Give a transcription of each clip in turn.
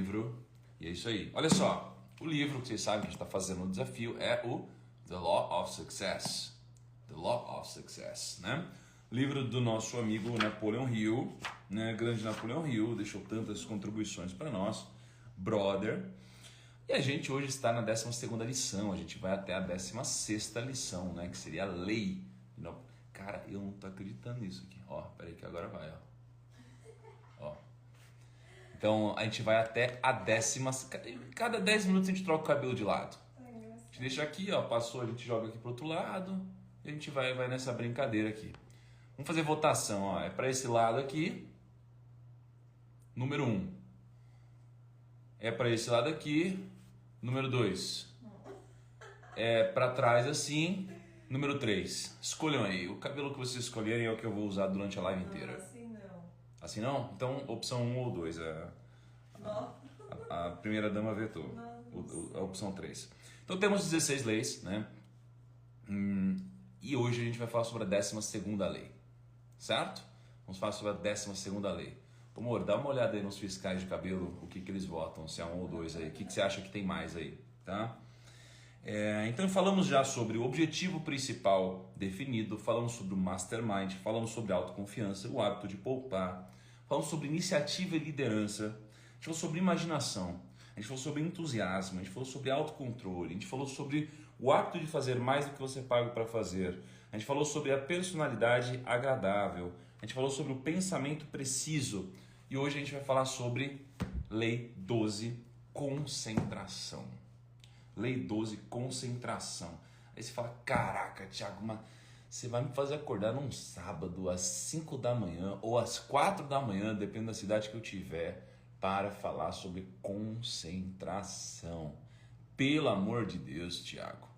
livro. E é isso aí. Olha só, o livro que vocês sabem que a gente está fazendo o desafio é o The Law of Success. The Law of Success, né? Livro do nosso amigo Napoleon Hill, né? Grande Napoleon Hill, deixou tantas contribuições para nós, brother. E a gente hoje está na 12ª lição, a gente vai até a 16ª lição, né? Que seria a lei. Cara, eu não tô acreditando nisso aqui. Ó, peraí que agora vai, ó. Então a gente vai até a 10ª. Cada 10 minutos a gente troca o cabelo de lado. A gente deixa aqui, ó, passou, a gente joga aqui pro outro lado. E a gente vai nessa brincadeira aqui. Vamos fazer votação, ó. É para esse lado aqui. Número 1. É para esse lado aqui. Número 2. É para trás assim. Número 3. Escolham aí. O cabelo que vocês escolherem é o que eu vou usar durante a live inteira. Não, assim não. Assim não? Então, opção 1 ou 2. A primeira dama vetou. A opção 3. Então, temos 16 leis, né? E hoje a gente vai falar sobre a 12ª lei. Certo? Vamos falar sobre a 12ª lei. Amor, dá uma olhada aí nos fiscais de cabelo, o que eles votam, se é 1 ou 2 aí. O que você acha que tem mais aí, tá? Então falamos já sobre o objetivo principal definido, falamos sobre o mastermind, falamos sobre autoconfiança, o hábito de poupar, falamos sobre iniciativa e liderança, a gente falou sobre imaginação, a gente falou sobre entusiasmo, a gente falou sobre autocontrole, a gente falou sobre o hábito de fazer mais do que você paga para fazer, a gente falou sobre a personalidade agradável, a gente falou sobre o pensamento preciso e hoje a gente vai falar sobre Lei 12, concentração. Lei 12, concentração. Aí você fala, caraca, Thiago, mas você vai me fazer acordar num sábado às 5 da manhã ou às 4 da manhã, dependendo da cidade que eu tiver, para falar sobre concentração. Pelo amor de Deus, Thiago.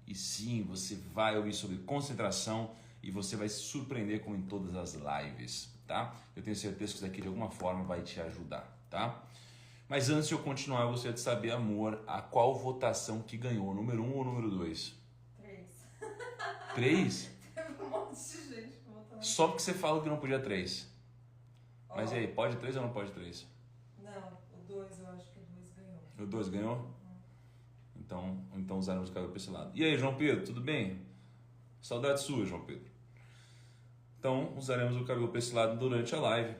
E sim, você vai ouvir sobre concentração e você vai se surpreender como em todas as lives, tá? Eu tenho certeza que isso daqui de alguma forma vai te ajudar, tá? Mas antes de eu continuar, eu gostaria de saber, amor, a qual votação que ganhou, número 1 ou número 2? 3. 3? Teve um monte de gente votando. Só porque você falou que não podia 3. Mas e aí, pode 3 ou não pode 3? Não, o 2 eu acho que o 2 ganhou. O 2 ganhou? Então usaremos o cabelo para esse lado. E aí, João Pedro, tudo bem? Saudade sua, João Pedro. Então, usaremos o cabelo para esse lado durante a live.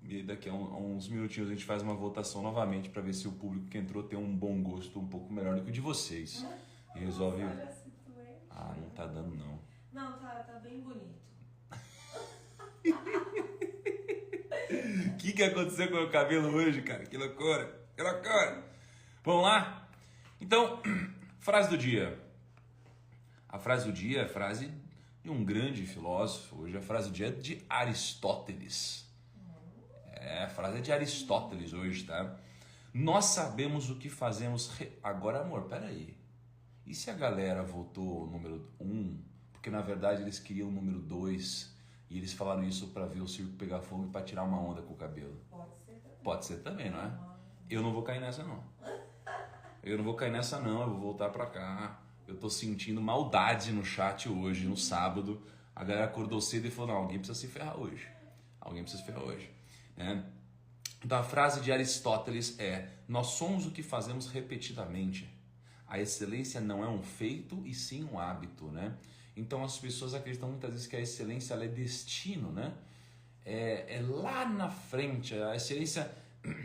E daqui a uns minutinhos a gente faz uma votação novamente para ver se o público que entrou tem um bom gosto um pouco melhor do que o de vocês. E resolve... Ah, não tá dando não. Não, tá bem bonito. O que aconteceu com o meu cabelo hoje, cara? Que loucura! Que loucura! Vamos lá? Então, frase do dia. A frase do dia é a frase de um grande filósofo. Hoje a frase do dia é de Aristóteles. A frase é de Aristóteles hoje, tá? Nós sabemos o que fazemos... Agora, amor, peraí. E se a galera votou o número 1? Porque, na verdade, eles queriam o número 2. E eles falaram isso pra ver o circo pegar fogo e pra tirar uma onda com o cabelo. Pode ser também. Pode ser também, não é? Eu não vou cair nessa, não. Eu não vou cair nessa, não. Eu vou voltar pra cá. Eu tô sentindo maldade no chat hoje, no sábado. A galera acordou cedo e falou, não, alguém precisa se ferrar hoje. Alguém precisa se ferrar hoje. Então a frase de Aristóteles é: nós somos o que fazemos repetidamente. A excelência não é um feito e sim um hábito, né? Então as pessoas acreditam muitas vezes que a excelência ela é destino, né? É lá na frente, a excelência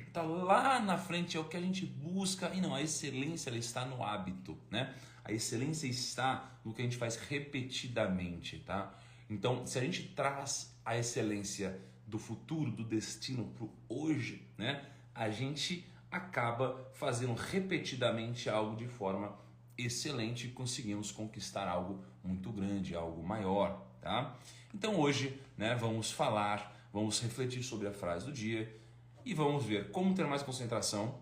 está lá na frente, é o que a gente busca. E não, a excelência ela está no hábito, né? A excelência está no que a gente faz repetidamente, tá? Então se a gente traz a excelência do futuro, do destino para o hoje, né? A gente acaba fazendo repetidamente algo de forma excelente e conseguimos conquistar algo muito grande, algo maior, tá? Então hoje, né, vamos refletir sobre a frase do dia e vamos ver como ter mais concentração,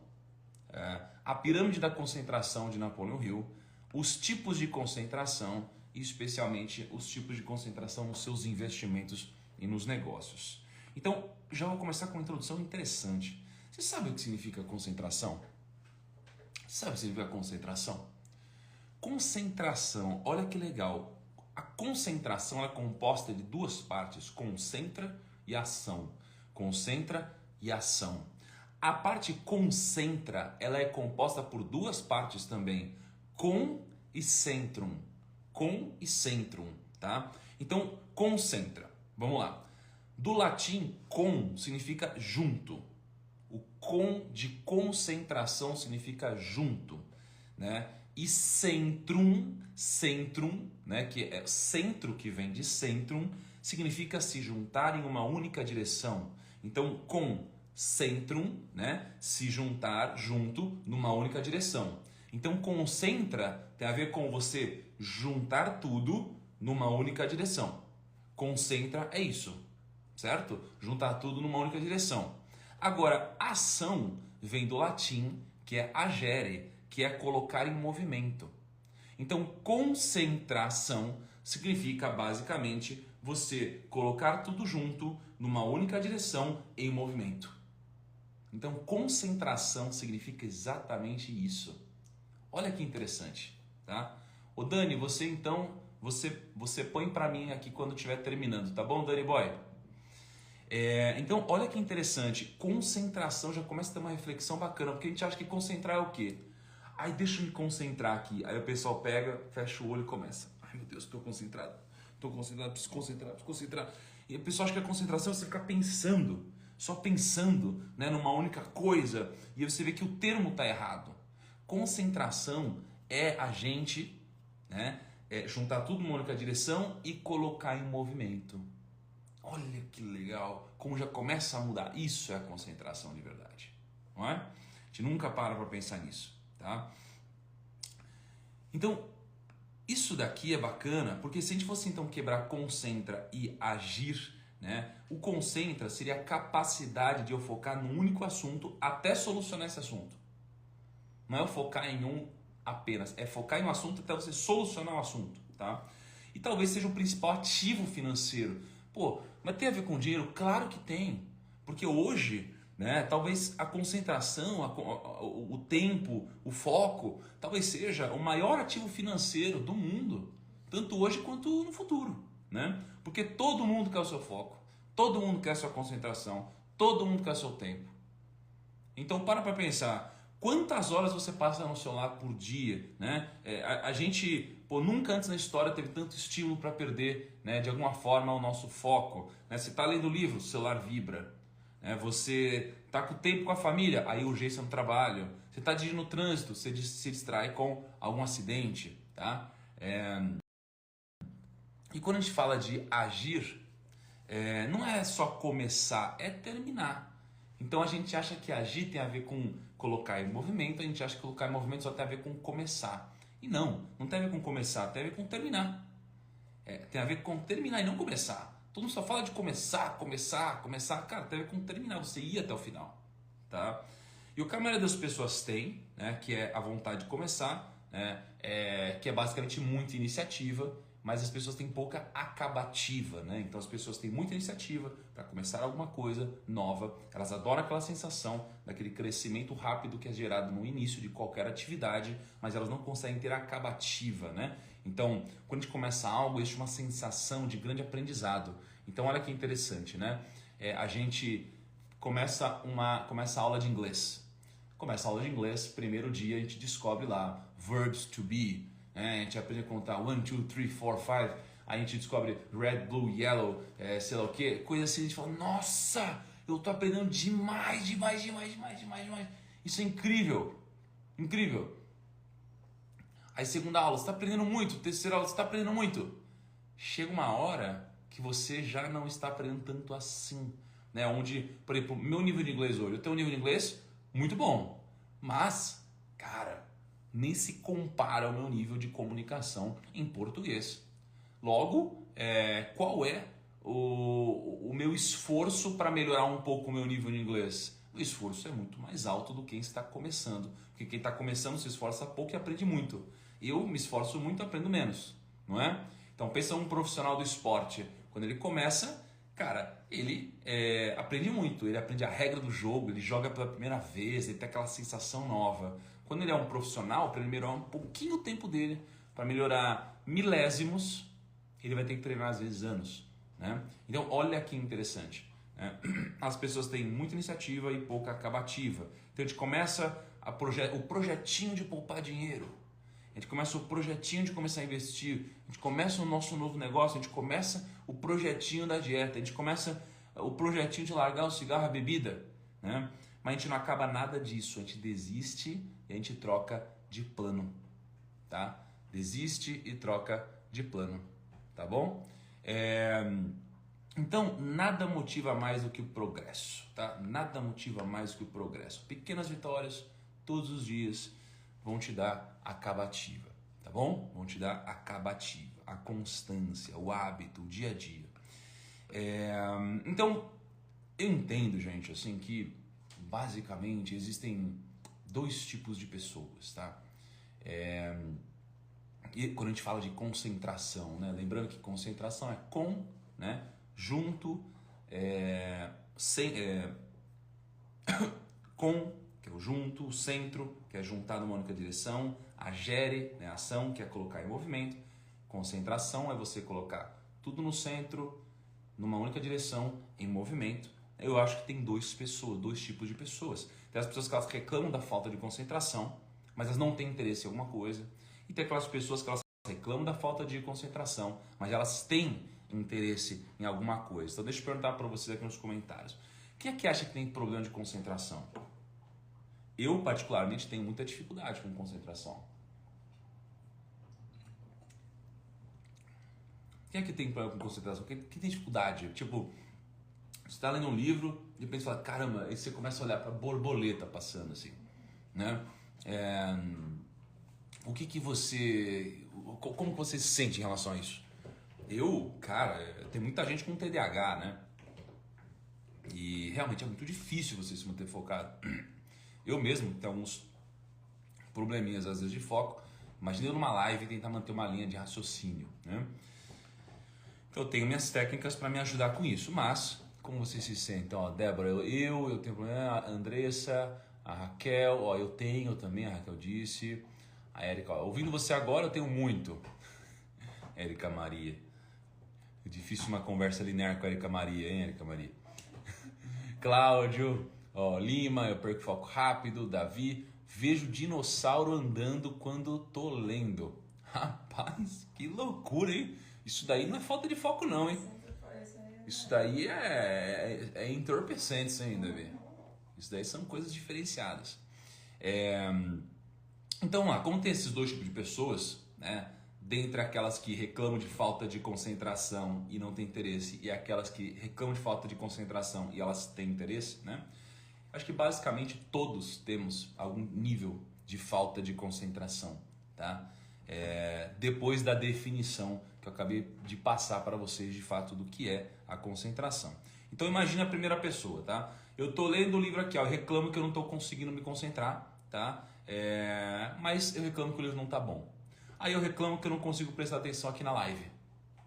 a pirâmide da concentração de Napoleon Hill, os tipos de concentração e especialmente os tipos de concentração nos seus investimentos e nos negócios. Então, já vou começar com uma introdução interessante. Você sabe o que significa concentração? Sabe o que significa concentração? Concentração, olha que legal. A concentração é composta de duas partes, concentra e ação. Concentra e ação. A parte concentra, ela é composta por duas partes também, con e centrum. Con e centrum, tá? Então, concentra. Vamos lá. Do latim, con significa junto. O con de concentração significa junto, né? E centrum, né, que é centro, que vem de centrum, significa se juntar em uma única direção. Então, com centrum, né, se juntar junto numa única direção. Então, concentra tem a ver com você juntar tudo numa única direção. Concentra é isso, certo? Juntar tudo numa única direção. Agora, ação vem do latim, que é agere, que é colocar em movimento. Então, concentração significa basicamente você colocar tudo junto numa única direção em movimento. Então, concentração significa exatamente isso. Olha que interessante, tá? Ô Dani, você então, você põe para mim aqui quando estiver terminando, tá bom, Dani Boy? Então, olha que interessante, concentração já começa a ter uma reflexão bacana, porque a gente acha que concentrar é o quê? Ai, deixa eu me concentrar aqui. Aí o pessoal pega, fecha o olho e começa. Ai, meu Deus, estou concentrado, preciso concentrar. E o pessoal acha que a concentração é você ficar pensando, só pensando, né, numa única coisa, e você vê que o termo está errado. Concentração é a gente, né, juntar tudo numa única direção e colocar em movimento. Olha que legal, como já começa a mudar. Isso é a concentração de verdade, não é? A gente nunca para pensar nisso, tá? Então, isso daqui é bacana, porque se a gente fosse então quebrar concentra e agir, né? O concentra seria a capacidade de eu focar num único assunto até solucionar esse assunto. Não é eu focar em um apenas, é focar em um assunto até você solucionar o assunto, tá? E talvez seja o principal ativo financeiro. Pô, mas tem a ver com dinheiro? Claro que tem, porque hoje, né, talvez a concentração, o tempo, o foco, talvez seja o maior ativo financeiro do mundo, tanto hoje quanto no futuro, né? Porque todo mundo quer o seu foco, todo mundo quer a sua concentração, todo mundo quer o seu tempo. Então para pensar, quantas horas você passa no celular por dia, né? A gente, nunca antes na história teve tanto estímulo para perder, né, de alguma forma o nosso foco, né? Você está lendo o livro, o celular vibra. Você está com o tempo com a família, aí urgência no trabalho. Você está dirigindo no trânsito, você se distrai com algum acidente, tá? E quando a gente fala de agir, não é só começar, é terminar. Então a gente acha que agir tem a ver com colocar em movimento, a gente acha que colocar em movimento só tem a ver com começar. E não tem a ver com começar, tem a ver com terminar. Tem a ver com terminar e não começar. Todo mundo só fala de começar. Cara, tem a ver com terminar, você ir até o final, tá? E o que a maioria das pessoas tem, né, que é a vontade de começar, né, que é basicamente muita iniciativa, mas as pessoas têm pouca acabativa, né? Então as pessoas têm muita iniciativa para começar alguma coisa nova, elas adoram aquela sensação daquele crescimento rápido que é gerado no início de qualquer atividade, mas elas não conseguem ter acabativa, né? Então, quando a gente começa algo, existe uma sensação de grande aprendizado. Então, olha que interessante, né? A gente começa a aula de inglês. Começa a aula de inglês, primeiro dia a gente descobre lá verbs to be, né? A gente aprende a contar 1, 2, 3, 4, 5. Aí a gente descobre red, blue, yellow, sei lá o que, coisa assim. A gente fala, nossa, eu tô aprendendo demais. Isso é incrível, incrível. Aí segunda aula, você está aprendendo muito. Terceira aula, você está aprendendo muito. Chega uma hora que você já não está aprendendo tanto assim, né? Onde, por exemplo, meu nível de inglês hoje, eu tenho um nível de inglês muito bom, mas, cara, nem se compara ao meu nível de comunicação em português. Logo, qual é o meu esforço para melhorar um pouco o meu nível de inglês? O esforço é muito mais alto do que quem está começando, porque quem está começando se esforça pouco e aprende muito. Eu me esforço muito e aprendo menos, não é? Então pensa um profissional do esporte, quando ele começa, cara, ele aprende muito, ele aprende a regra do jogo, ele joga pela primeira vez, ele tem aquela sensação nova. Quando ele é um profissional, para ele melhorar um pouquinho o tempo dele, para melhorar milésimos, ele vai ter que treinar às vezes anos, né? Então olha que interessante. né? As pessoas têm muita iniciativa e pouca acabativa. Então a gente começa o projetinho de poupar dinheiro, a gente começa o projetinho de começar a investir, a gente começa o nosso novo negócio, a gente começa o projetinho da dieta, a gente começa o projetinho de largar o cigarro, a bebida, né? Mas a gente não acaba nada disso, a gente desiste e a gente troca de plano, tá? Desiste e troca de plano, tá bom? Então, nada motiva mais do que o progresso, tá? Nada motiva mais do que o progresso. Pequenas vitórias todos os dias vão te dar acabativa, tá bom? Vão te dar acabativa, a constância, o hábito, o dia a dia. Então, eu entendo, gente, assim, que basicamente existem dois tipos de pessoas, tá? E quando a gente fala de concentração, né? Lembrando que concentração é com, né? Junto, com, que é o junto, o centro, que é juntar numa única direção, a gere, né? A ação, que é colocar em movimento, concentração é você colocar tudo no centro, numa única direção, em movimento. Eu acho que tem dois tipos de pessoas. Tem as pessoas que elas reclamam da falta de concentração, mas elas não têm interesse em alguma coisa. E tem aquelas pessoas que elas reclamam da falta de concentração, mas elas têm interesse em alguma coisa. Então deixa eu perguntar para vocês aqui nos comentários. Quem é que acha que tem problema de concentração? Eu, particularmente, tenho muita dificuldade com concentração. Quem é que tem problema com concentração? Quem tem dificuldade? Tipo, você está lendo um livro e de repente você fala, caramba, aí você começa a olhar para a borboleta passando assim, né? Como você se sente em relação a isso? Tem muita gente com TDAH, né? E realmente é muito difícil você se manter focado. Eu mesmo tenho alguns probleminhas às vezes de foco. Imagina eu numa live tentar manter uma linha de raciocínio, né? Então eu tenho minhas técnicas para me ajudar com isso, mas como você se sente? Ó, Débora, eu tenho problema, a Andressa, a Raquel, ó, eu tenho também, a Raquel disse, a Érica, ó, ouvindo você agora eu tenho muito. Érica Maria. É difícil uma conversa linear com a Érica Maria, hein, Érica Maria? Cláudio, ó, Lima, eu perco foco rápido. Davi, vejo dinossauro andando quando tô lendo. Rapaz, que loucura, hein? Isso daí não é falta de foco não, hein? Isso daí é entorpecente isso aí, Davi. Isso daí são coisas diferenciadas. Então, como tem esses dois tipos de pessoas, né? Dentre aquelas que reclamam de falta de concentração e não têm interesse, e aquelas que reclamam de falta de concentração e elas têm interesse, né? Acho que basicamente todos temos algum nível de falta de concentração, tá? Depois da definição que eu acabei de passar para vocês de fato do que é a concentração. Então imagina a primeira pessoa, tá? Eu tô lendo o livro aqui, ó, eu reclamo que eu não tô conseguindo me concentrar, tá? Mas eu reclamo que o livro não tá bom. Aí eu reclamo que eu não consigo prestar atenção aqui na live,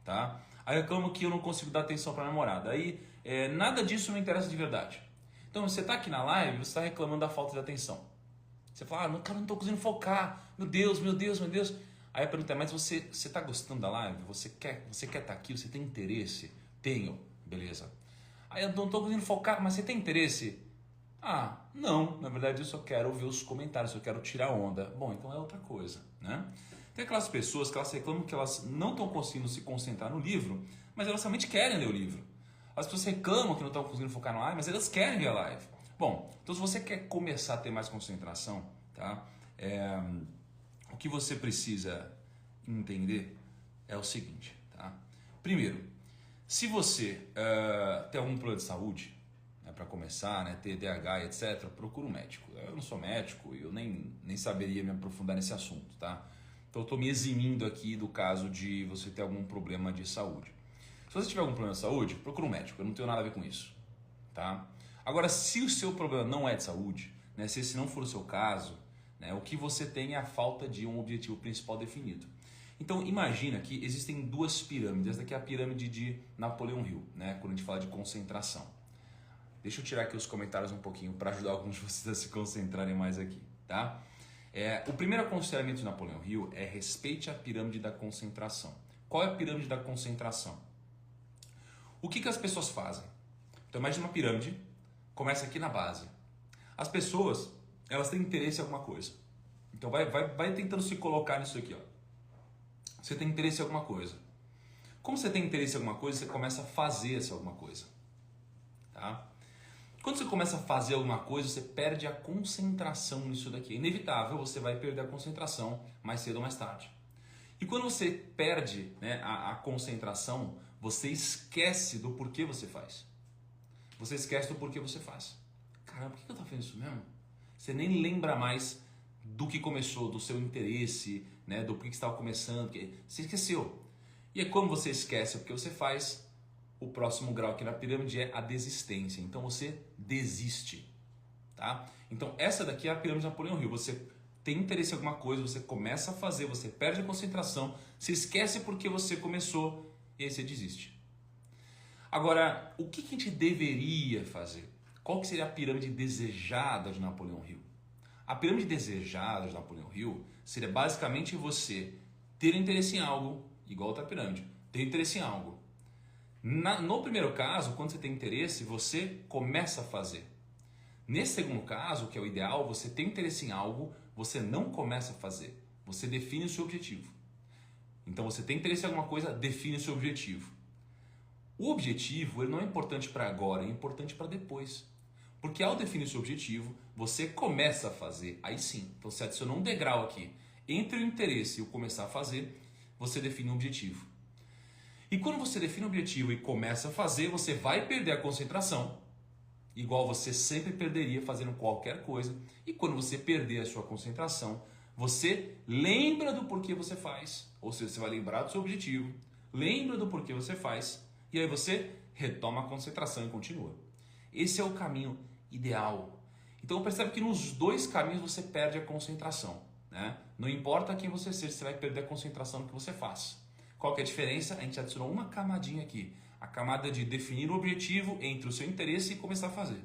tá? Aí eu reclamo que eu não consigo dar atenção para a namorada. Aí nada disso me interessa de verdade. Então você tá aqui na live, você está reclamando da falta de atenção. Você fala, cara, não tô conseguindo focar. Meu Deus, meu Deus, meu Deus. Aí a pergunta é, mas você tá gostando da live? Você quer estar aqui? Você tem interesse? Tenho. Beleza. Aí eu não tô conseguindo focar, mas você tem interesse? Ah, não. Na verdade eu só quero ver os comentários, eu quero tirar onda. Bom, então é outra coisa, né? Tem aquelas pessoas que elas reclamam que elas não estão conseguindo se concentrar no livro, mas elas realmente querem ler o livro. As pessoas reclamam que não estão conseguindo focar na live, mas elas querem ver a live. Bom, então se você quer começar a ter mais concentração, tá? O que você precisa entender é o seguinte, tá? Primeiro, se você tem algum problema de saúde, né, para começar, né, TDAH, etc., procura um médico. Eu não sou médico e eu nem saberia me aprofundar nesse assunto, tá? Então eu estou me eximindo aqui do caso de você ter algum problema de saúde. Se você tiver algum problema de saúde, procura um médico, eu não tenho nada a ver com isso, tá? Agora, se o seu problema não é de saúde, né, se esse não for o seu caso, né, o que você tem é a falta de um objetivo principal definido. Então imagina que existem duas pirâmides. Essa daqui é a pirâmide de Napoleão Hill, né, quando a gente fala de concentração. Deixa eu tirar aqui os comentários um pouquinho para ajudar alguns de vocês a se concentrarem mais aqui, tá? O primeiro aconselhamento de Napoleão Hill é respeite a pirâmide da concentração. Qual é a pirâmide da concentração? O que as pessoas fazem? Então imagina uma pirâmide, começa aqui na base. As pessoas, elas têm interesse em alguma coisa. Então vai tentando se colocar nisso aqui, ó. Você tem interesse em alguma coisa. Como você tem interesse em alguma coisa, você começa a fazer essa alguma coisa. Tá? Quando você começa a fazer alguma coisa, você perde a concentração nisso daqui. É inevitável, você vai perder a concentração mais cedo ou mais tarde. E quando você perde, né, a concentração, você esquece do porquê você faz. Você esquece do porquê você faz. Caramba, por que eu estava fazendo isso mesmo? Você nem lembra mais do que começou, do seu interesse, né, do que estava começando. Você esqueceu. E aí, quando você esquece o que você faz, o próximo grau aqui na pirâmide é a desistência. Então você desiste. Tá? Então essa daqui é a pirâmide de Napoleão Hill. Você tem interesse em alguma coisa, você começa a fazer, você perde a concentração, se esquece porque você começou e aí você desiste. Agora, o que a gente deveria fazer? Qual que seria a pirâmide desejada de Napoleão Hill? A pirâmide desejada de Napoleão Hill seria basicamente você ter interesse em algo, igual a outra pirâmide, ter interesse em algo. No primeiro caso, quando você tem interesse, você começa a fazer. Nesse segundo caso, que é o ideal, você tem interesse em algo, você não começa a fazer. Você define o seu objetivo. Então você tem interesse em alguma coisa, define o seu objetivo. O objetivo ele não é importante para agora, é importante para depois. Porque ao definir o seu objetivo, você começa a fazer. Aí sim, então você adicionou um degrau aqui. Entre o interesse e o começar a fazer, você define um objetivo. E quando você define um objetivo e começa a fazer, você vai perder a concentração, igual você sempre perderia fazendo qualquer coisa. E quando você perder a sua concentração, você lembra do porquê você faz. Ou seja, você vai lembrar do seu objetivo, lembra do porquê você faz, e aí você retoma a concentração e continua. Esse é o caminho ideal. Então percebe que nos dois caminhos você perde a concentração, né? Não importa quem você seja, você vai perder a concentração no que você faz. Qual que é a diferença? A gente adicionou uma camadinha aqui. A camada de definir o objetivo entre o seu interesse e começar a fazer.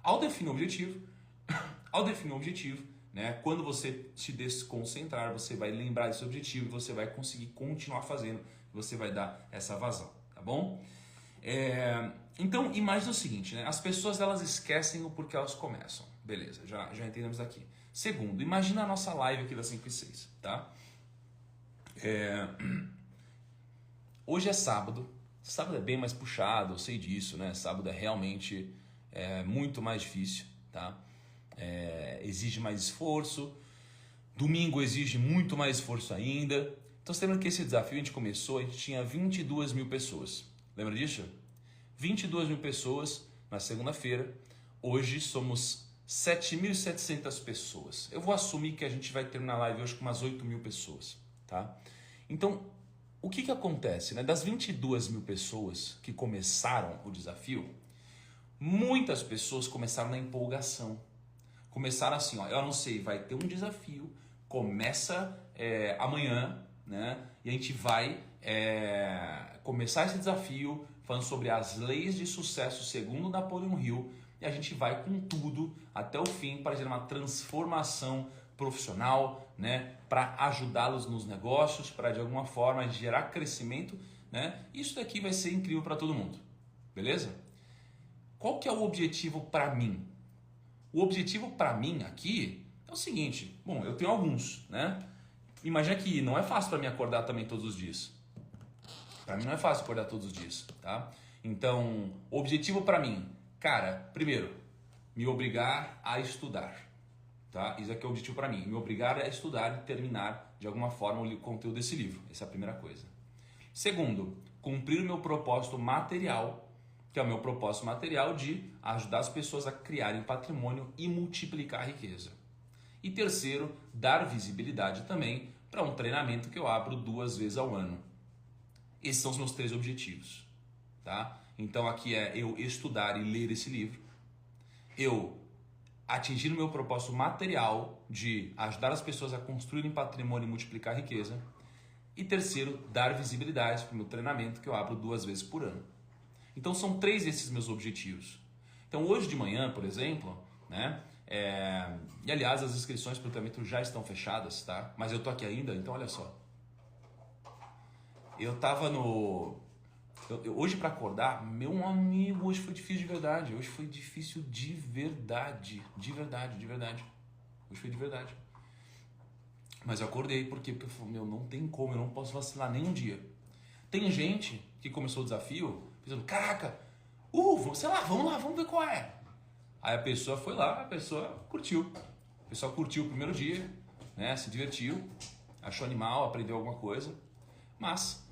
Ao definir o objetivo, né, quando você se desconcentrar, você vai lembrar desse objetivo e você vai conseguir continuar fazendo. Você vai dar essa vazão, tá bom? Então, imagina o seguinte, né? As pessoas elas esquecem o porquê elas começam. Beleza, já entendemos aqui. Segundo, imagina a nossa live aqui das 5 e 6, tá? Hoje é sábado. Sábado é bem mais puxado, eu sei disso, né? Sábado é realmente muito mais difícil, tá? Exige mais esforço. Domingo exige muito mais esforço ainda. Então você lembra que esse desafio a gente começou, a gente tinha 22 mil pessoas. Lembra disso? 22 mil pessoas na segunda-feira. Hoje somos 7.700 pessoas. Eu vou assumir que a gente vai ter na live hoje com umas 8 mil pessoas, tá? Então, o que acontece, né? Das 22 mil pessoas que começaram o desafio, muitas pessoas começaram na empolgação. Começaram assim, ó, eu não sei, vai ter um desafio, começa amanhã, né? E a gente vai começar esse desafio falando sobre as leis de sucesso segundo Napoleão Hill, e a gente vai com tudo até o fim para gerar uma transformação profissional, né, para ajudá-los nos negócios, para de alguma forma gerar crescimento, né? Isso daqui vai ser incrível para todo mundo. Beleza? Qual que é o objetivo para mim? O objetivo para mim aqui é o seguinte, bom, eu tenho alguns, né? Imagina que não é fácil para mim acordar também todos os dias. Para mim não é fácil acordar todos os dias, tá? Então, objetivo para mim, cara, primeiro, me obrigar a estudar, tá? Isso aqui é o objetivo para mim, me obrigar a estudar e terminar de alguma forma o conteúdo desse livro. Essa é a primeira coisa. Segundo, cumprir o meu propósito material, que é o meu propósito material de ajudar as pessoas a criarem patrimônio e multiplicar a riqueza. E terceiro, dar visibilidade também para um treinamento que eu abro 2 vezes ao ano. Esses são os meus 3 objetivos, tá? Então aqui é eu estudar e ler esse livro, eu atingir o meu propósito material de ajudar as pessoas a construírem patrimônio e multiplicar a riqueza, e terceiro, dar visibilidade para o meu treinamento que eu abro 2 vezes por ano. Então são 3 esses meus objetivos. Então hoje de manhã, por exemplo, né? E aliás as inscrições para o treinamento já estão fechadas, tá? Mas eu tô aqui ainda, então olha só. Eu tava Hoje para acordar, meu amigo, hoje foi difícil de verdade. Hoje foi difícil de verdade. De verdade, de verdade. Hoje foi de verdade. Mas eu acordei, por quê? Porque eu falei, meu, não tem como, eu não posso vacilar nem um dia. Tem gente que começou o desafio pensando, caraca, sei lá, vamos lá, vamos ver qual é. Aí a pessoa foi lá, a pessoa curtiu. A pessoa curtiu o primeiro dia, né? Se divertiu, achou animal, aprendeu alguma coisa. Mas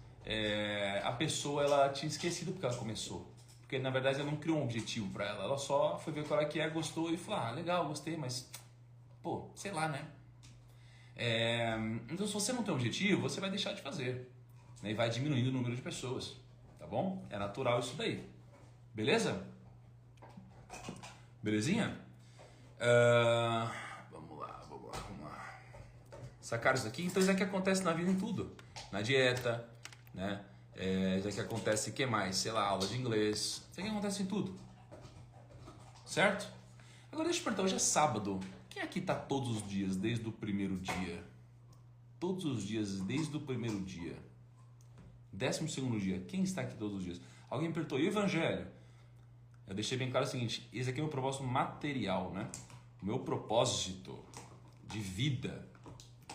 a pessoa, ela tinha esquecido porque ela começou. Porque na verdade ela não criou um objetivo para ela. Ela só foi ver qual é que é, gostou e falou, ah, legal, gostei, mas pô, sei lá, né? Então se você não tem um objetivo, você vai deixar de fazer, né? E vai diminuindo o número de pessoas, tá bom? É natural isso daí. Beleza? Belezinha? Vamos lá. Sacaram isso aqui? Então isso aqui acontece na vida em tudo. Na dieta, né? Isso aqui acontece, o que mais? Sei lá, aula de inglês. Isso aqui acontece em tudo. Certo? Agora deixa eu perguntar, hoje é sábado. Quem aqui tá todos os dias, desde o primeiro dia? Todos os dias, desde o primeiro dia. 12º dia. Quem está aqui todos os dias? Alguém perguntou, e o evangelho? Eu deixei bem claro o seguinte, esse aqui é o meu propósito material, né? O meu propósito de vida,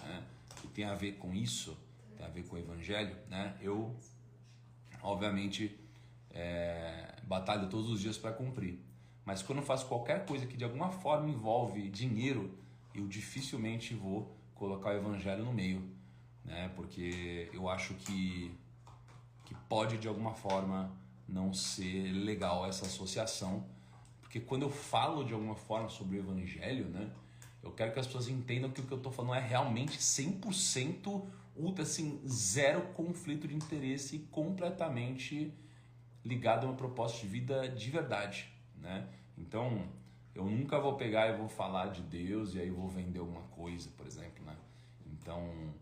né? Que tem a ver com isso, tem a ver com o evangelho, né? Eu, obviamente, batalho todos os dias para cumprir. Mas quando eu faço qualquer coisa que de alguma forma envolve dinheiro, eu dificilmente vou colocar o evangelho no meio, né? Porque eu acho que pode de alguma forma não ser legal essa associação, porque quando eu falo de alguma forma sobre o evangelho, né? Eu quero que as pessoas entendam que o que eu estou falando é realmente 100% ultra, assim, zero conflito de interesse, completamente ligado a uma proposta de vida de verdade, né? Então, eu nunca vou pegar e vou falar de Deus e aí vou vender alguma coisa, por exemplo, né? Então,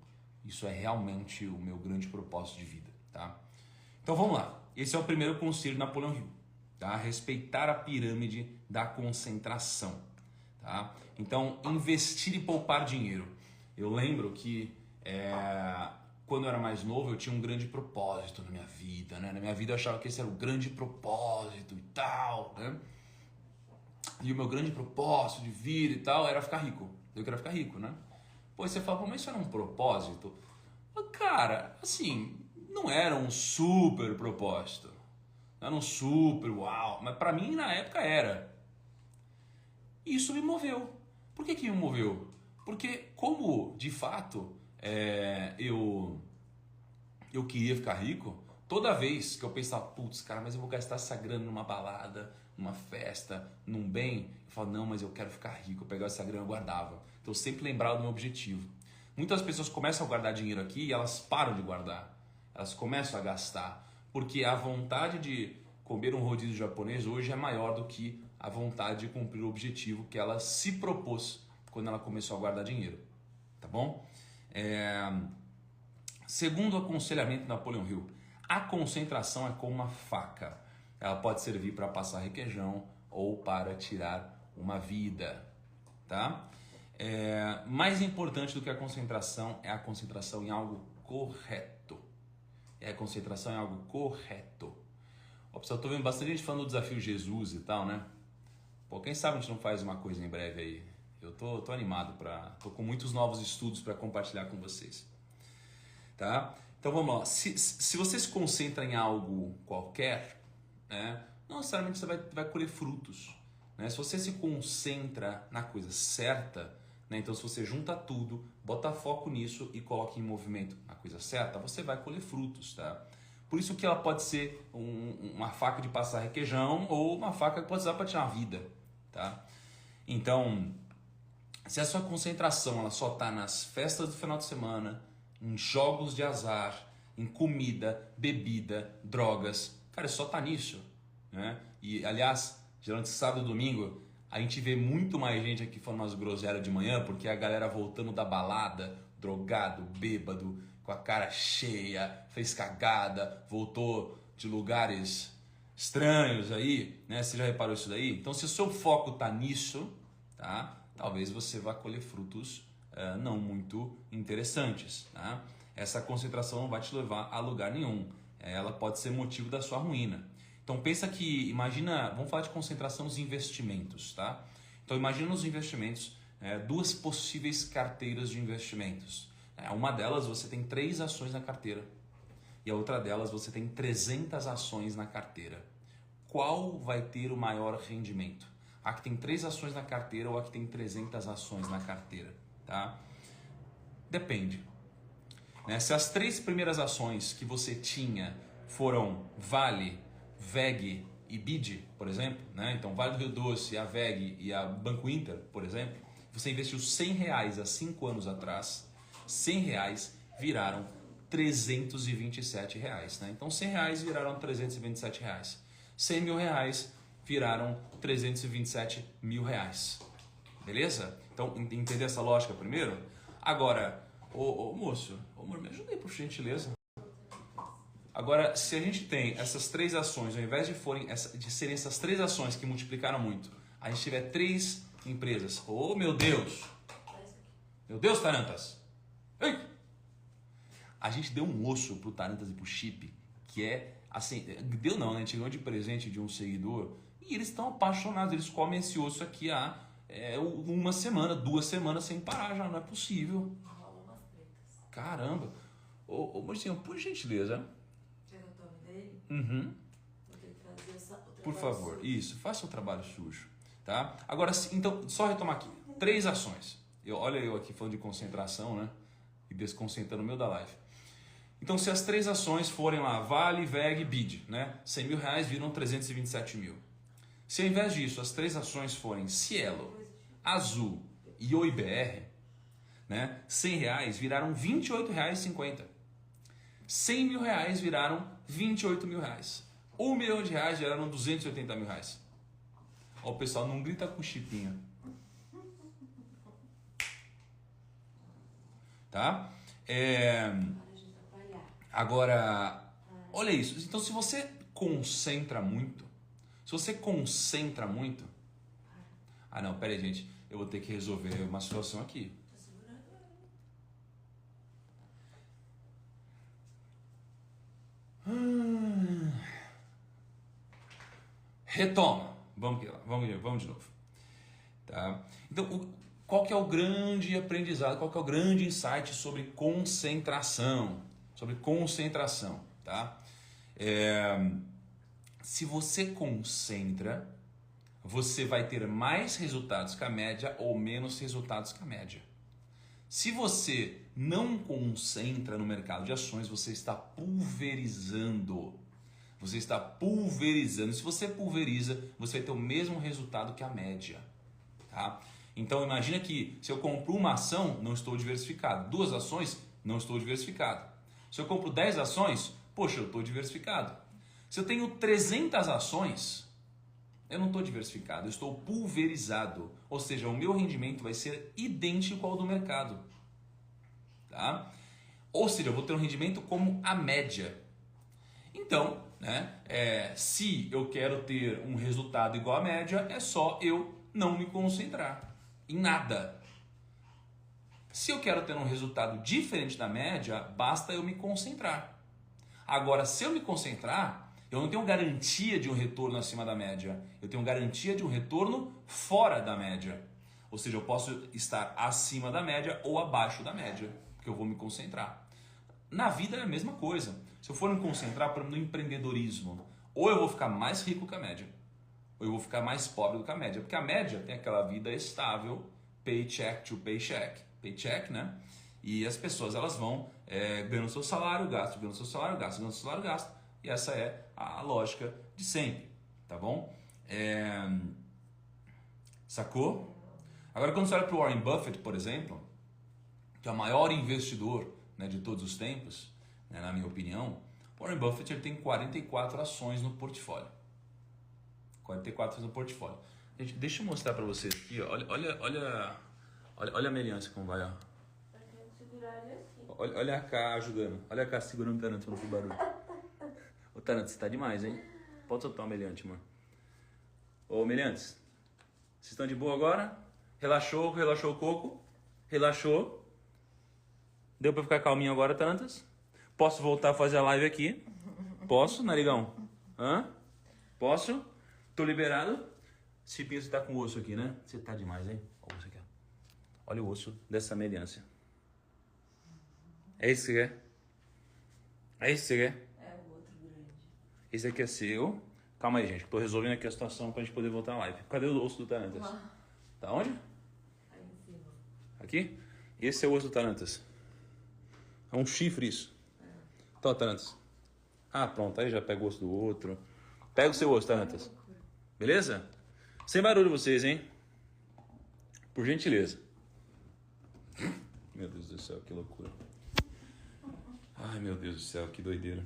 isso é realmente o meu grande propósito de vida, tá? Então, vamos lá. Esse é o primeiro conselho de Napoleão Hill, tá? Respeitar a pirâmide da concentração, tá? Então, investir e poupar dinheiro. Eu lembro que quando eu era mais novo, eu tinha um grande propósito na minha vida, né? Na minha vida eu achava que esse era o grande propósito e tal, né? E o meu grande propósito de vida e tal era ficar rico. Eu queria ficar rico, né? Pô, você fala, pô, mas isso era um propósito? Cara, assim, não era um super propósito. Não era um super uau, mas pra mim na época era. E isso me moveu. Por que me moveu? Porque como, de fato, eu queria ficar rico, toda vez que eu pensava, putz, cara, mas eu vou gastar essa grana numa balada, numa festa, num bem, eu falo, não, mas eu quero ficar rico, eu pegava essa grana e guardava. Então eu sempre lembrava do meu objetivo. Muitas pessoas começam a guardar dinheiro aqui e elas param de guardar. Elas começam a gastar, porque a vontade de comer um rodízio japonês hoje é maior do que a vontade de cumprir o objetivo que ela se propôs quando ela começou a guardar dinheiro, tá bom? Segundo o aconselhamento de Napoleão Hill, a concentração é como uma faca. Ela pode servir para passar requeijão ou para tirar uma vida, tá? Mais importante do que a concentração é a concentração em algo correto. É a concentração em algo correto. Ó, pessoal, tô vendo bastante gente falando do desafio Jesus e tal, né? Pô, quem sabe a gente não faz uma coisa em breve aí. Eu tô animado tô com muitos novos estudos para compartilhar com vocês. Tá? Então vamos lá. Se você se concentra em algo qualquer, né, não necessariamente você vai colher frutos, né? Se você se concentra na coisa certa, né, então se você junta tudo, bota foco nisso e coloca em movimento a coisa certa, você vai colher frutos, tá? Por isso que ela pode ser uma faca de passar requeijão ou uma faca que pode usar para tirar a vida, tá? Então, se a sua concentração ela só está nas festas do final de semana, em jogos de azar, em comida, bebida, drogas, cara, só tá nisso, né? E aliás, geralmente sábado e domingo, a gente vê muito mais gente aqui falando umas groselhas de manhã, porque a galera voltando da balada, drogado, bêbado, com a cara cheia, fez cagada, voltou de lugares estranhos aí, né? Você já reparou isso daí? Então, se o seu foco tá nisso, tá? Talvez você vá colher frutos não muito interessantes, tá? Essa concentração não vai te levar a lugar nenhum. ela pode ser motivo da sua ruína. Então pensa que, imagina, vamos falar de concentração nos investimentos, tá? Então imagina nos investimentos duas possíveis carteiras de investimentos. Uma delas você tem 3 ações na carteira e a outra delas você tem 300 ações na carteira. Qual vai ter o maior rendimento? A que tem 3 ações na carteira ou a que tem 300 ações na carteira, tá? Depende. Se as 3 primeiras ações que você tinha foram Vale, VEG e BID, por exemplo, então Vale do Rio Doce, a VEG e a Banco Inter, por exemplo, você investiu R$100 há 5 anos atrás, R$100 viraram R$327. Então R$100 viraram R$327. R$100 mil viraram R$327 mil. Beleza? Então, entender essa lógica primeiro? Agora, moço, amor, me ajuda aí por gentileza. Agora, se a gente tem essas 3 ações, ao invés de serem essas 3 ações que multiplicaram muito, a gente tiver 3 empresas. Oh, meu Deus! Meu Deus, Tarantas! Ei! A gente deu um osso pro Tarantas e pro Chip, que é assim, deu não, né? A gente ganhou de presente de um seguidor e eles estão apaixonados, eles comem esse osso aqui há 1 semana, 2 semanas sem parar já, não é possível. Rola umas tretas. Caramba! Ô, Marcinho, por gentileza. Quer o nome dele? Uhum. Vou ter que trazer o Por favor, isso, faça um trabalho sujo, tá? Agora, então, só retomar aqui, 3 ações. Olha eu aqui falando de concentração, né? E desconcentrando o meu da live. Então, se as 3 ações forem lá, Vale, VEG, BID, né? R$100 mil viram 327 mil. Se ao invés disso, as 3 ações forem Cielo, Azul e OIBR, né? R$100 viraram R$28,50. R$100 mil viraram R$28 mil. R$1 milhão viraram R$280 mil. Ó, o pessoal não grita com chipinha. Tá? Agora, olha isso. Então, se você concentra muito, Ah, não, pera aí, gente. Eu vou ter que resolver uma situação aqui. Tô segurando ele. Retoma. Vamos de novo. Tá? Então, qual que é o grande aprendizado, qual que é o grande insight sobre concentração? Tá? Se você concentra, você vai ter mais resultados que a média ou menos resultados que a média. Se você não concentra no mercado de ações, você está pulverizando. Se você pulveriza, você vai ter o mesmo resultado que a média. Tá? Então imagina que se eu compro uma ação, não estou diversificado. 2 ações, não estou diversificado. Se eu compro 10 ações, poxa, eu estou diversificado. Se eu tenho 300 ações, eu não estou diversificado, eu estou pulverizado. Ou seja, o meu rendimento vai ser idêntico ao do mercado. Tá? Ou seja, eu vou ter um rendimento como a média. Então, se eu quero ter um resultado igual à média, é só eu não me concentrar em nada. Se eu quero ter um resultado diferente da média, basta eu me concentrar. Agora, se eu me concentrar, eu não tenho garantia de um retorno acima da média. Eu tenho garantia de um retorno fora da média. Ou seja, eu posso estar acima da média ou abaixo da média, porque eu vou me concentrar. Na vida é a mesma coisa. Se eu for me concentrar, por exemplo, no empreendedorismo, ou eu vou ficar mais rico que a média, ou eu vou ficar mais pobre do que a média. Porque a média tem aquela vida estável, paycheck to paycheck. Paycheck, né? E as pessoas elas vão ganhando seu salário, gasto, ganhando seu salário, gasto, ganhando seu salário, gasto. E essa é a lógica de sempre, tá bom? Sacou? Agora, quando você olha para o Warren Buffett, por exemplo, que é o maior investidor, né, de todos os tempos, né, na minha opinião, o Warren Buffett ele tem 44 ações no portfólio. 44 ações no portfólio. Gente, deixa eu mostrar para vocês aqui, ó. Olha a meliança como vai, ó. Segurar ele assim. Olha a Cá ajudando. Olha a Cá segurando o Taranto, não faz barulho. Ô Taranto, você tá demais, hein? Pode soltar o meliante, amor. Ô meliantes, vocês estão de boa agora? Relaxou o coco? Relaxou? Deu pra ficar calminho agora, Tarantas? Posso voltar a fazer a live aqui? Posso, narigão? Hã? Posso? Tô liberado? Chipinho, você tá com o osso aqui, né? Você tá demais, hein? Olha o osso aqui, ó. Olha o osso dessa semelhança. É isso que você quer? É isso que você quer? É o outro grande. Esse aqui é seu. Calma aí, gente. Tô resolvendo aqui a situação pra gente poder voltar à live. Cadê o osso do Tarantas? Tá onde? Aí em cima. Aqui? Esse é o osso do Tarantas. É um chifre isso. Tá, Tarantas. Ah, pronto. Aí já pega o osso do outro. Pega o seu osso, Tarantas. Beleza? Sem barulho vocês, hein? Por gentileza. Meu Deus do céu, que loucura. Ai, meu Deus do céu, que doideira.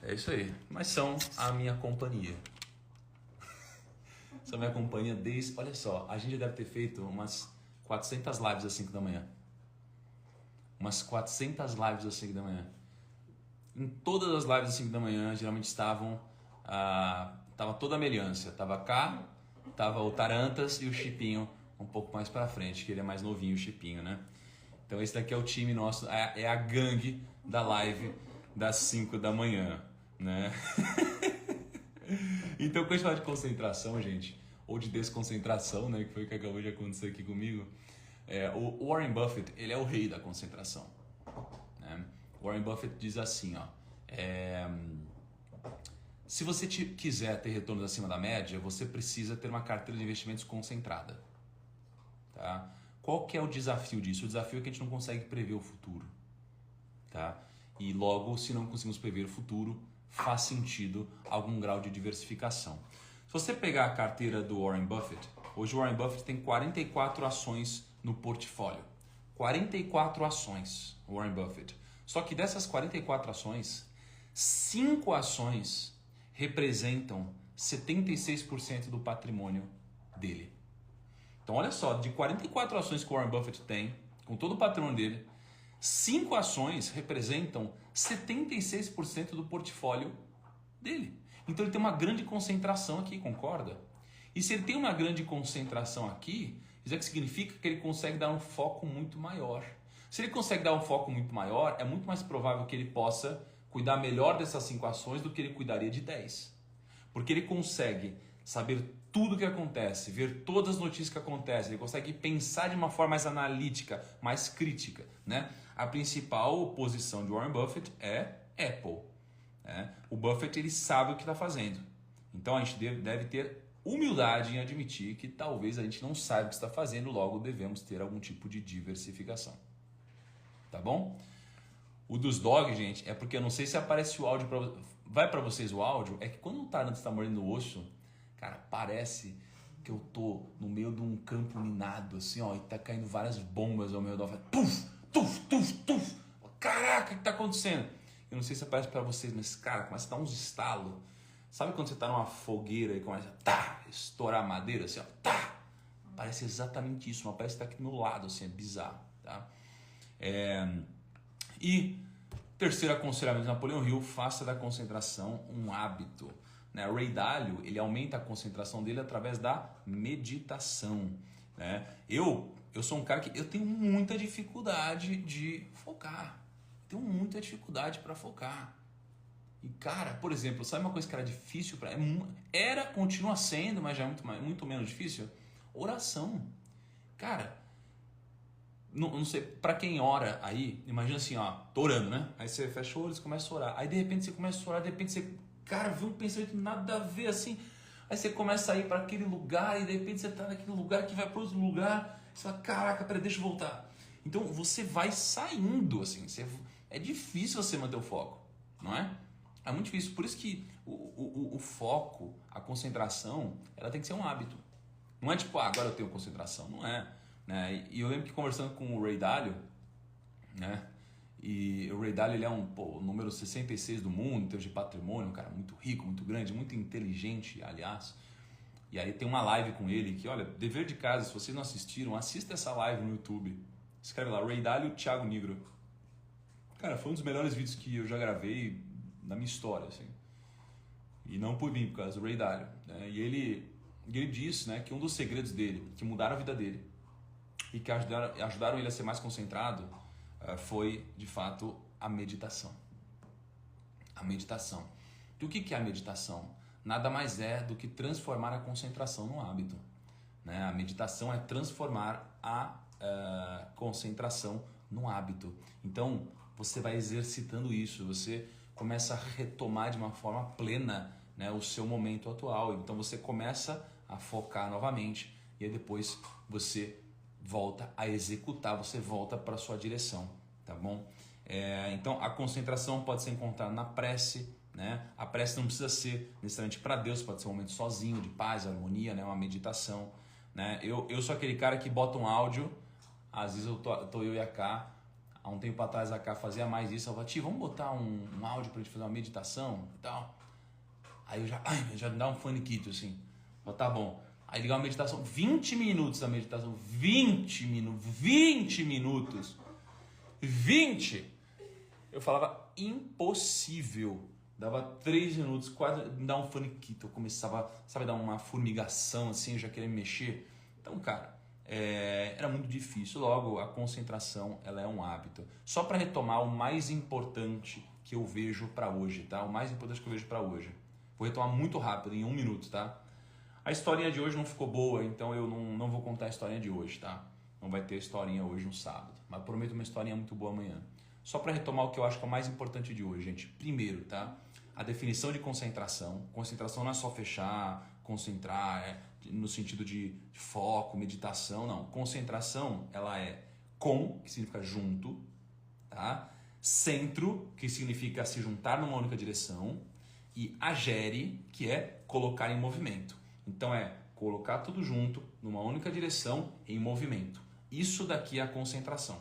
É isso aí. Mas são a minha companhia. São a minha companhia desde... Olha só, a gente já deve ter feito umas 400 lives às 5 da manhã. Umas 400 lives às 5 da manhã. Em todas as lives às 5 da manhã, geralmente estavam... tava toda a meliância. Tava cá, tava o Tarantas e o Chipinho um pouco mais pra frente, que ele é mais novinho, o Chipinho, né? Então esse daqui é o time nosso, é a gangue da live das 5 da manhã, né? Então, quando a gente fala de concentração, gente, ou de desconcentração, né, que foi o que acabou de acontecer aqui comigo, o Warren Buffett, ele é o rei da concentração, né? Warren Buffett diz assim, ó, se você quiser ter retornos acima da média, você precisa ter uma carteira de investimentos concentrada, tá? Qual que é o desafio disso? O desafio é que a gente não consegue prever o futuro, tá? E logo, se não conseguimos prever o futuro, faz sentido algum grau de diversificação. Se você pegar a carteira do Warren Buffett, hoje o Warren Buffett tem 44 ações no portfólio. 44 ações, Warren Buffett. Só que dessas 44 ações, 5 ações representam 76% do patrimônio dele. Então olha só, de 44 ações que o Warren Buffett tem, com todo o patrimônio dele, 5 ações representam 76% do portfólio dele. Então ele tem uma grande concentração aqui, concorda? E se ele tem uma grande concentração aqui, isso é que significa que ele consegue dar um foco muito maior. Se ele consegue dar um foco muito maior, é muito mais provável que ele possa cuidar melhor dessas 5 ações do que ele cuidaria de 10. Porque ele consegue saber tudo o que acontece, ver todas as notícias que acontecem, ele consegue pensar de uma forma mais analítica, mais crítica, né? A principal posição de Warren Buffett é Apple, né? O Buffett, ele sabe o que está fazendo. Então a gente deve ter humildade em admitir que talvez a gente não saiba o que está fazendo, logo devemos ter algum tipo de diversificação. Tá bom? O dos dogs, gente, é porque eu não sei se aparece o áudio, vai para vocês o áudio, é que quando o Tarantas está mordendo o osso, cara, parece que eu tô no meio de um campo minado, assim, ó, e tá caindo várias bombas ao meu redor. Puf, tuf, tuf, tuf. Caraca, o que tá acontecendo? Eu não sei se aparece pra vocês, mas, cara, começa a dar uns estalos. Sabe quando você tá numa fogueira e começa a estourar madeira, assim, ó, tá? Parece exatamente isso, mas parece que tá aqui no lado, assim, é bizarro, tá? E terceiro aconselhamento de Napoleão Hill, faça da concentração um hábito. O Ray Dalio, ele aumenta a concentração dele através da meditação, né? Eu sou um cara que eu tenho muita dificuldade de focar. Tenho muita dificuldade para focar. E, cara, por exemplo, sabe uma coisa que era difícil para continua sendo, mas já é muito menos difícil? Oração. Cara, não sei, para quem ora aí, imagina assim, ó, tô orando, né? Aí você fecha os olhos e começa a orar. Aí de repente você começa a orar, de repente você, cara, vê um pensamento nada a ver assim. Aí você começa a ir para aquele lugar e de repente você tá naquele lugar que vai para outro lugar. Você fala, caraca, peraí, deixa eu voltar. Então você vai saindo, assim, é difícil você manter o foco, não é? É muito difícil, por isso que o foco, a concentração, ela tem que ser um hábito. Não é tipo, agora eu tenho concentração, não é. Né? E eu lembro que conversando com o Ray Dalio, né? E o Ray Dalio, ele é o número 66 do mundo em termos de patrimônio, um cara muito rico, muito grande, muito inteligente, aliás. E aí tem uma live com ele que, olha, dever de casa, se vocês não assistiram, assista essa live no YouTube. Escreve lá, Ray Dalio, Thiago Nigro. Cara, foi um dos melhores vídeos que eu já gravei na minha história, assim. E não por mim, por causa do Ray Dalio, né? E ele disse, né, que um dos segredos dele, que mudaram a vida dele e que ajudaram ele a ser mais concentrado, foi, de fato, a meditação. A meditação. E o que é a meditação? Nada mais é do que transformar a concentração num hábito, né? A meditação é transformar a concentração num hábito. Então, você vai exercitando isso, você começa a retomar de uma forma plena, né, o seu momento atual. Então, você começa a focar novamente e aí depois você volta a executar, você volta para a sua direção, tá bom? Então, a concentração pode ser encontrada na prece, né? A prece não precisa ser necessariamente para Deus, pode ser um momento sozinho, de paz, harmonia, né? Uma meditação, né? Eu sou aquele cara que bota um áudio, às vezes eu e a Ká, há um tempo atrás a Ká fazia mais isso, eu falei, Ti, vamos botar um áudio pra gente fazer uma meditação e tal. Aí já me dá um faniquito assim, mas tá bom. Aí ligar uma meditação, 20 minutos da meditação, 20 minutos, 20! Eu falava, impossível. Dava 3 minutos, quase me dá um faniquito. Eu começava, sabe, a dar uma formigação assim, eu já queria me mexer. Então, cara, era muito difícil. Logo, a concentração, ela é um hábito. Só para retomar o mais importante que eu vejo para hoje, tá? O mais importante que eu vejo para hoje. Vou retomar muito rápido, em 1 minuto, tá? A historinha de hoje não ficou boa, então eu não vou contar a historinha de hoje, tá? Não vai ter historinha hoje no sábado, mas prometo uma historinha muito boa amanhã. Só para retomar o que eu acho que é o mais importante de hoje, gente. Primeiro, tá? A definição de concentração. Concentração não é só fechar, concentrar, no sentido de foco, meditação, não. Concentração, ela é com, que significa junto, tá? Centro, que significa se juntar numa única direção, e agere, que é colocar em movimento. Então é colocar tudo junto, numa única direção, em movimento. Isso daqui é a concentração.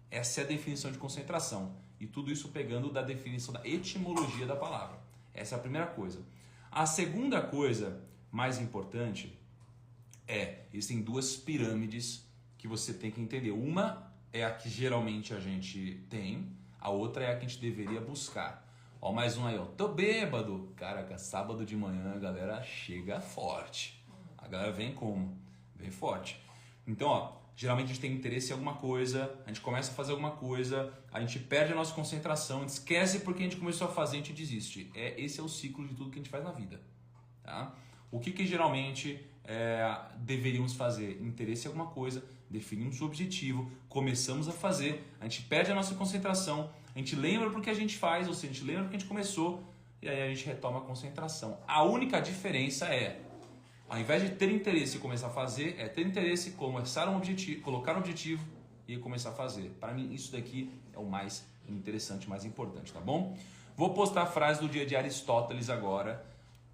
Essa é a definição de concentração. E tudo isso pegando da definição da etimologia da palavra. Essa é a primeira coisa. A segunda coisa mais importante existem 2 pirâmides que você tem que entender. Uma é a que geralmente a gente tem, a outra é a que a gente deveria buscar. Ó, mais um aí, ó. Tô bêbado. Caraca, sábado de manhã a galera chega forte. A galera vem como? Vem forte. Então, ó, geralmente a gente tem interesse em alguma coisa, a gente começa a fazer alguma coisa, a gente perde a nossa concentração, a gente esquece porque a gente começou a fazer e a gente desiste. Esse é o ciclo de tudo que a gente faz na vida. Tá? O que geralmente deveríamos fazer? Interesse em alguma coisa, definimos o objetivo, começamos a fazer, a gente perde a nossa concentração, a gente lembra porque a gente faz, ou seja, a gente lembra porque a gente começou e aí a gente retoma a concentração. A única diferença ao invés de ter interesse e começar a fazer, ter interesse, começar um objetivo, colocar um objetivo e começar a fazer. Para mim, isso daqui é o mais interessante, mais importante, tá bom? Vou postar a frase do dia de Aristóteles agora.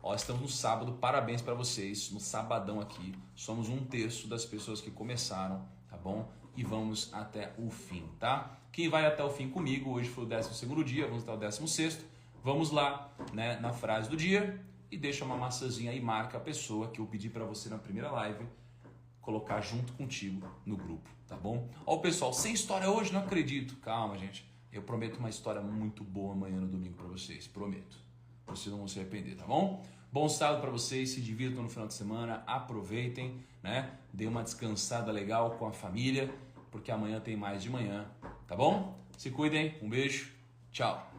Ó, estamos no sábado, parabéns para vocês, no sabadão aqui. Somos 1/3 das pessoas que começaram, tá bom? E vamos até o fim, tá? Quem vai até o fim comigo, hoje foi o 12º dia, vamos até o 16º. Vamos lá, né, na frase do dia e deixa uma maçãzinha e marca a pessoa que eu pedi para você na primeira live colocar junto contigo no grupo, tá bom? Ó, pessoal, sem história hoje, não acredito. Calma, gente. Eu prometo uma história muito boa amanhã no domingo para vocês, prometo. Vocês não vão se arrepender, tá bom? Bom sábado para vocês, se divirtam no final de semana, aproveitem, né? Dê uma descansada legal com a família, porque amanhã tem mais de manhã, tá bom? Se cuidem, um beijo, tchau!